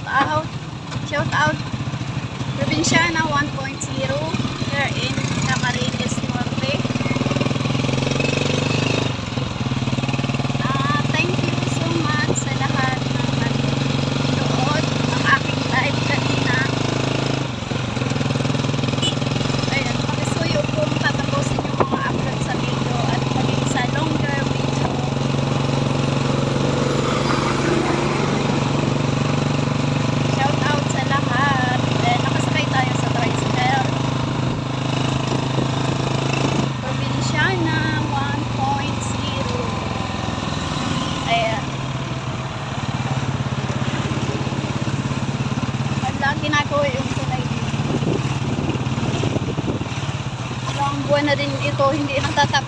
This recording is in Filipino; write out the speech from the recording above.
shout out. Shout out. Provinciana 1.0 here in Camarines Norte. Thank you so much sa lahat ng nanonood ng aking live kanina. Ayan, pakisuyo kung tatapusin yung mga upload sa video at maging sa longer video. Shout out sa lahat. Nakasakay tayo sa tricycle. Provinciana 1.0. Ayan. Wala ginagawa yung tulay dito. Ilang buwan na din ito hindi natatapos.